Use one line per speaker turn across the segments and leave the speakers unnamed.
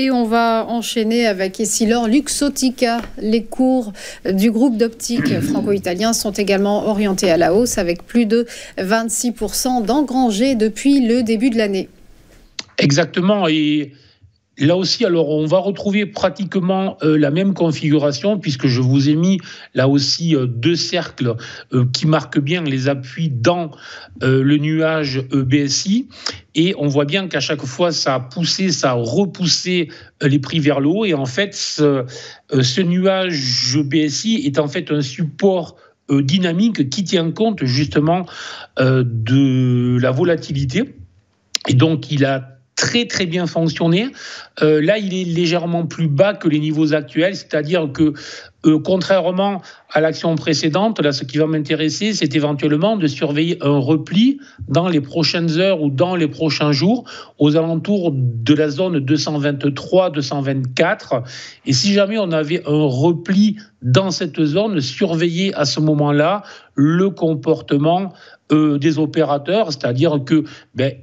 Et on va enchaîner avec Essilor Luxottica. Les cours du groupe d'optique franco-italien sont également orientés à la hausse avec plus de 26% d'engrangés depuis le début de l'année.
Exactement. Et là aussi, alors on va retrouver pratiquement la même configuration puisque je vous ai mis là aussi deux cercles qui marquent bien les appuis dans le nuage BSI. Et on voit bien qu'à chaque fois, ça a poussé, ça a repoussé les prix vers le haut. Et en fait, ce nuage BSI est en fait un support dynamique qui tient compte justement de la volatilité. Et donc, il a très très bien fonctionné. Là, il est légèrement plus bas que les niveaux actuels, c'est-à-dire que contrairement à l'action précédente, là, ce qui va m'intéresser, c'est éventuellement de surveiller un repli dans les prochaines heures ou dans les prochains jours aux alentours de la zone 223-224. Et si jamais on avait un repli dans cette zone, surveiller à ce moment-là le comportement des opérateurs, c'est-à-dire que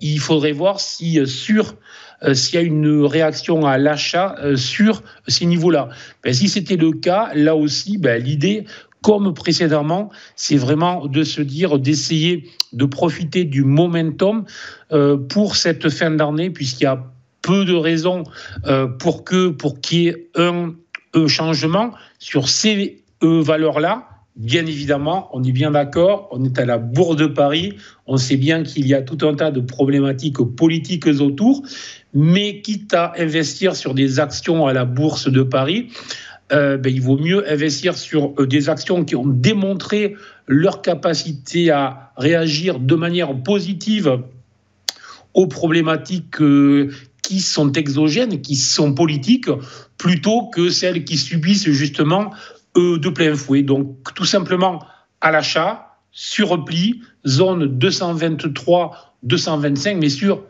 il faudrait voir si s'il y a une réaction à l'achat sur ces niveaux-là. Si c'était le cas, là aussi, l'idée, comme précédemment, c'est vraiment de se dire, d'essayer de profiter du momentum pour cette fin d'année, puisqu'il y a peu de raisons pour qu'il y ait un changement sur ces valeurs-là. Bien évidemment, on est bien d'accord, on est à la Bourse de Paris, on sait bien qu'il y a tout un tas de problématiques politiques autour, mais quitte à investir sur des actions à la Bourse de Paris, il vaut mieux investir sur des actions qui ont démontré leur capacité à réagir de manière positive aux problématiques qui sont exogènes, qui sont politiques, plutôt que celles qui subissent justement de plein fouet. Donc, tout simplement à l'achat, sur repli, zone 223-225, mais sur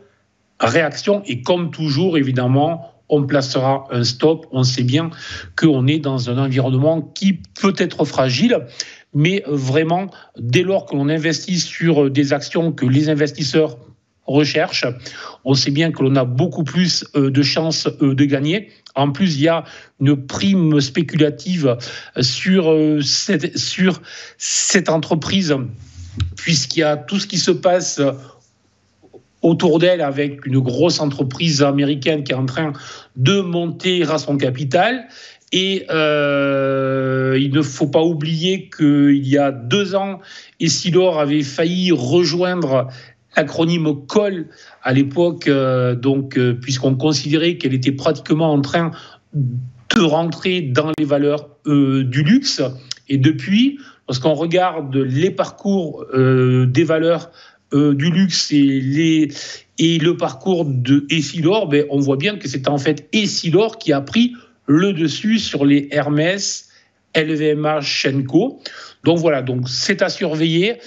réaction. Et comme toujours, évidemment, on placera un stop. On sait bien qu'on est dans un environnement qui peut être fragile, mais vraiment, dès lors que l'on investit sur des actions que les investisseurs recherche, on sait bien que l'on a beaucoup plus de chances de gagner. En plus, il y a une prime spéculative sur cette entreprise, puisqu'il y a tout ce qui se passe autour d'elle avec une grosse entreprise américaine qui est en train de monter à son capital. Et il ne faut pas oublier qu'il y a 2 ans, Essilor avait failli rejoindre l'acronyme COL à l'époque, puisqu'on considérait qu'elle était pratiquement en train de rentrer dans les valeurs du luxe. Et depuis, lorsqu'on regarde les parcours des valeurs du luxe et le parcours de Essilor, on voit bien que c'est en fait Essilor qui a pris le dessus sur les Hermès, LVMH, Schenko. Donc voilà, donc c'est à surveiller.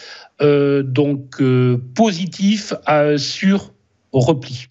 Positif sur repli.